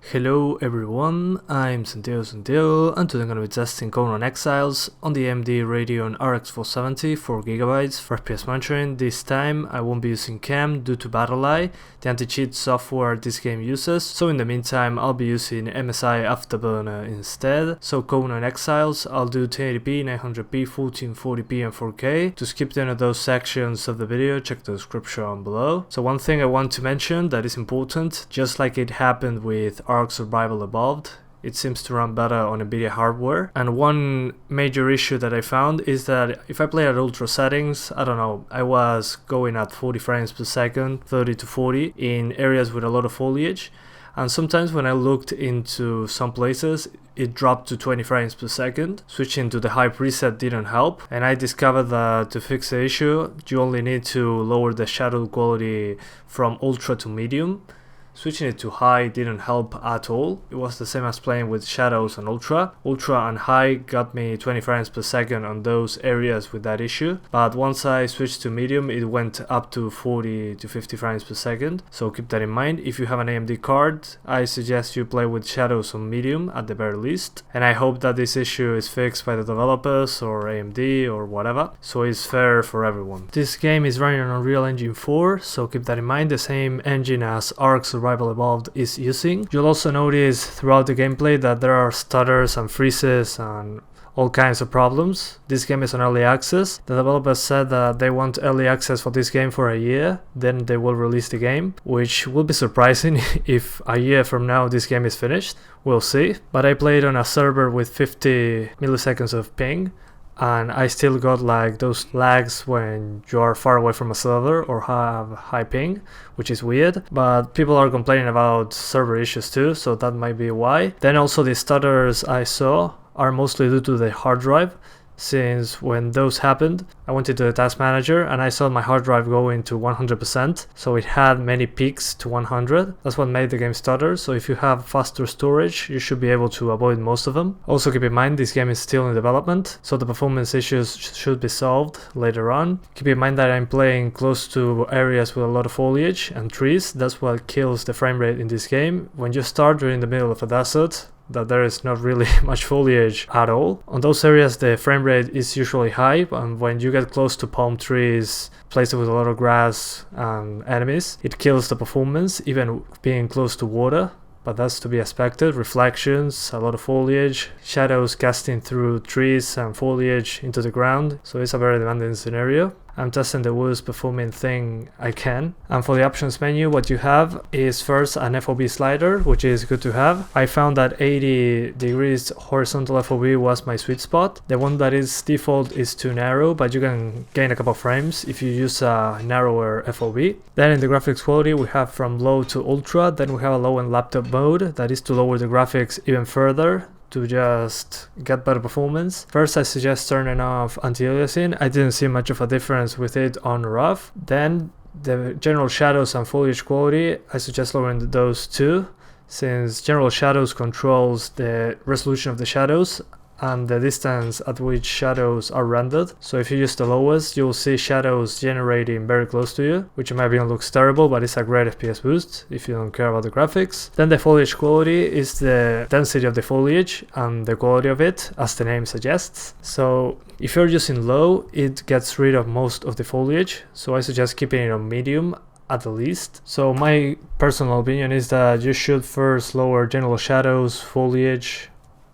Hello everyone, I'm Santiago and today I'm going to be testing Conan Exiles on the AMD Radeon RX 470 4GB for FPS monitoring. This time I won't be using cam due to BattleEye, the anti-cheat software this game uses, so in the meantime I'll be using MSI Afterburner instead. So Conan Exiles, I'll do 1080p, 900p, 1440p and 4K. To skip any of those sections of the video, check the description below. So one thing I want to mention that is important, just like it happened with Ark Survival Evolved, it seems to run better on EVGA hardware. And one major issue that I found is that if I play at ultra settings, I don't know, I was going at 40 frames per second, 30 to 40 in areas with a lot of foliage, and sometimes when I looked into some places it dropped to 20 frames per second. Switching to the high preset didn't help, and I discovered that to fix the issue you only need to lower the shadow quality from ultra to medium. Switching it to high didn't help at all. It was the same as playing with shadows on ultra. Ultra and high got me 20 frames per second on those areas with that issue, but once I switched to medium it went up to 40 to 50 frames per second, so keep that in mind. If you have an AMD card, I suggest you play with shadows on medium at the very least, and I hope that this issue is fixed by the developers or AMD or whatever, so it's fair for everyone. This game is running on Unreal Engine 4, so keep that in mind, the same engine as Ark Survival Evolved is using. You'll also notice throughout the gameplay that there are stutters and freezes and all kinds of problems. This game is on early access. The developers said that they want early access for this game for a year, then they will release the game, which will be surprising if a year from now this game is finished. We'll see. But I played on a server with 50 milliseconds of ping, and I still got like those lags when you are far away from a server or have high ping, which is weird, but people are complaining about server issues too, so that might be why. Then also the stutters I saw are mostly due to the hard drive, since when those happened I went into the task manager and I saw my hard drive going to 100%, so it had many peaks to 100. That's what made the game stutter, so if you have faster storage you should be able to avoid most of them. Also keep in mind this game is still in development, so the performance issues should be solved later on. Keep in mind that I'm playing close to areas with a lot of foliage and trees. That's what kills the frame rate in this game. When you start, you're in the middle of a desert that there is not really much foliage at all. On those areas the frame rate is usually high, and when you get close to palm trees, places with a lot of grass and enemies, it kills the performance, even being close to water. But that's to be expected. Reflections, a lot of foliage, shadows casting through trees and foliage into the ground, so it's a very demanding scenario. I'm testing the worst performing thing I can. And for the options menu, what you have is first an FOV slider, which is good to have. I found that 80 degrees horizontal FOV was my sweet spot. The one that is default is too narrow, but you can gain a couple frames if you use a narrower FOV. Then in the graphics quality we have from low to ultra, then we have a low-end laptop mode, that is to lower the graphics even further to just get better performance. First I suggest turning off anti-aliasing. I didn't see much of a difference with it on rough. Then the general shadows and foliage quality, I suggest lowering those too, since general shadows controls the resolution of the shadows and the distance at which shadows are rendered. So if you use the lowest, you'll see shadows generating very close to you, which in my opinion looks terrible, but it's a great FPS boost if you don't care about the graphics. Then the foliage quality is the density of the foliage and the quality of it, as the name suggests. So if you're using low, it gets rid of most of the foliage, so I suggest keeping it on medium at the least. So my personal opinion is that you should first lower general shadows, foliage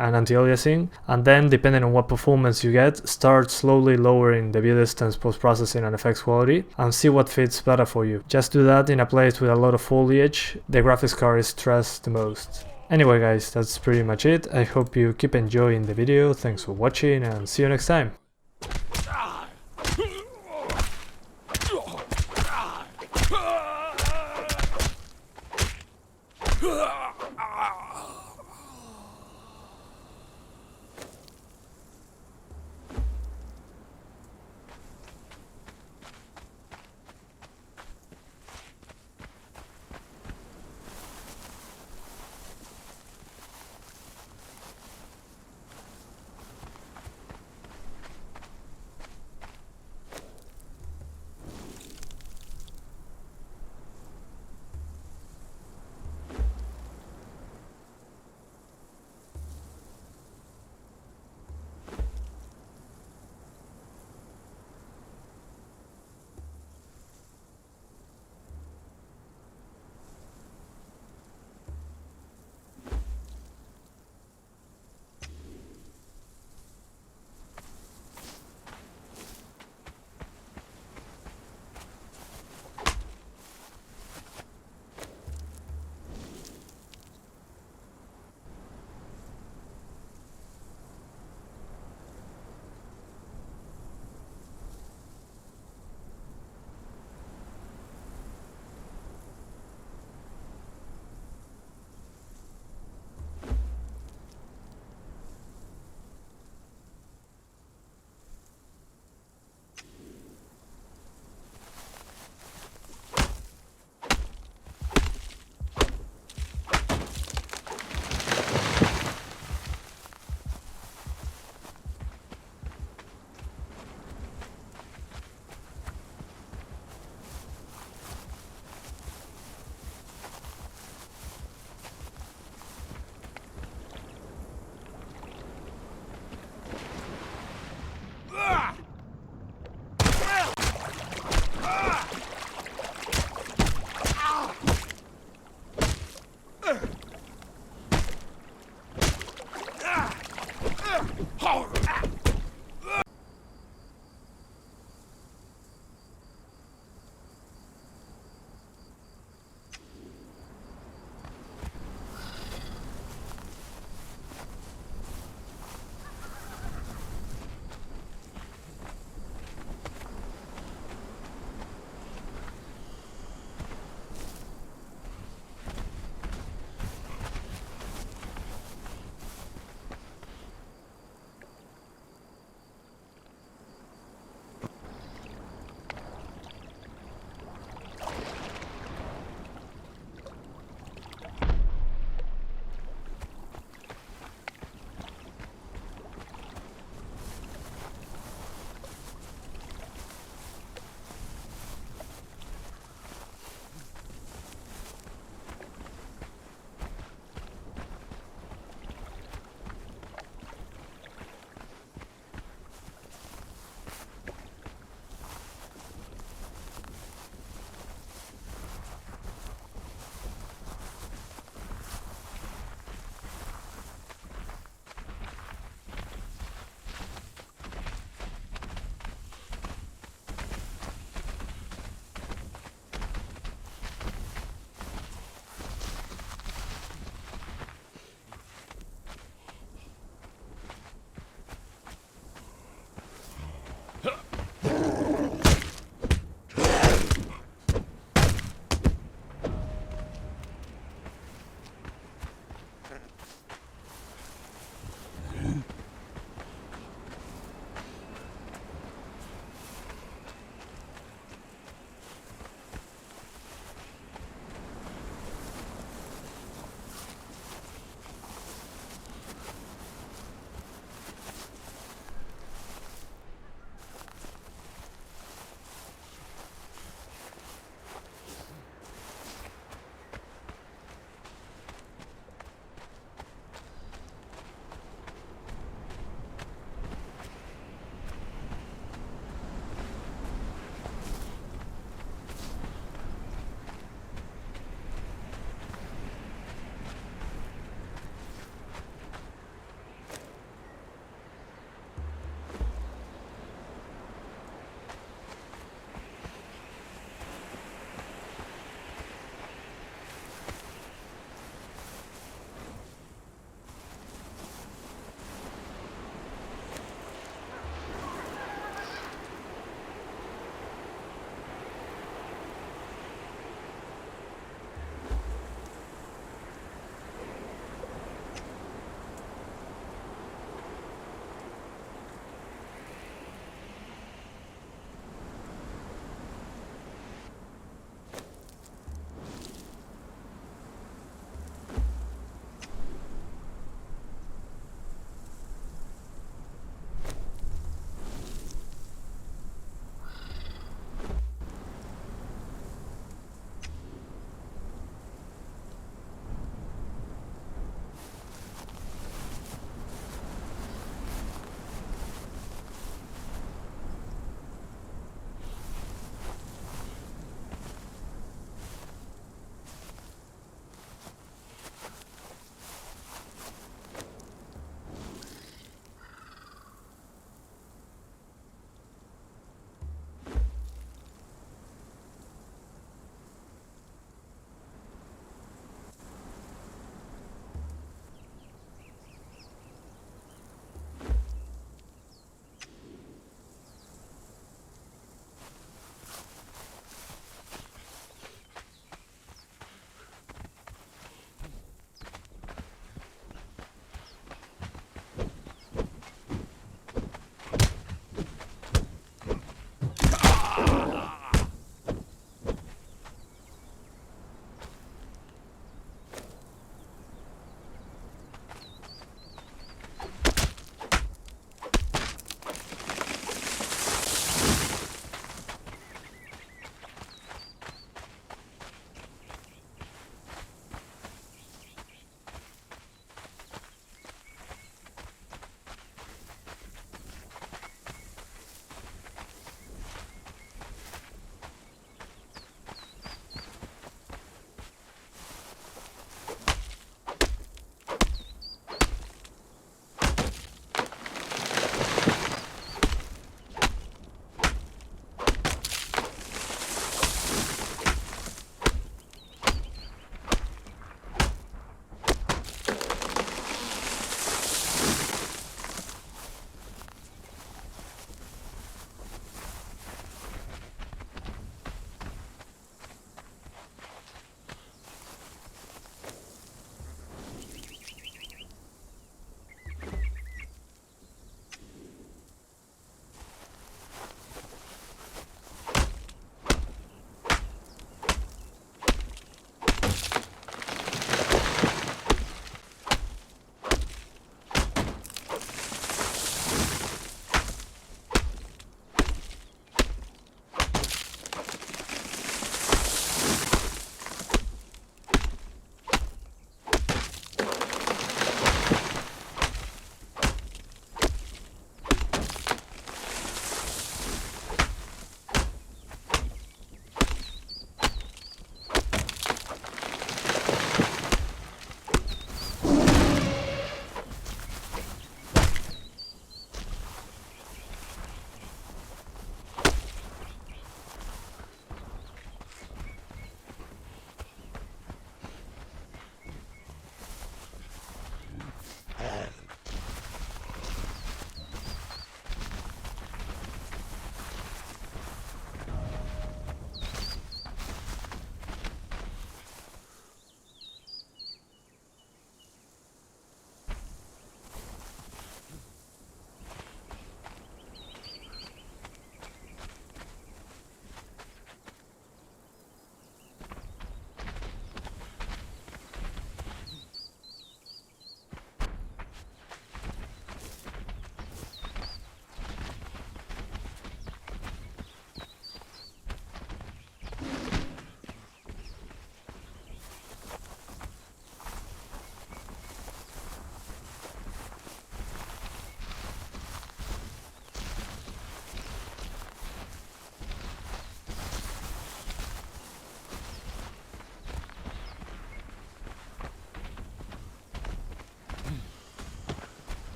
and anti-aliasing, and then depending on what performance you get, start slowly lowering the view distance, post-processing and effects quality, and see what fits better for you. Just do that in a place with a lot of foliage. The graphics card is stressed the most. Anyway guys, that's pretty much it. I hope you keep enjoying the video. Thanks for watching and see you next time.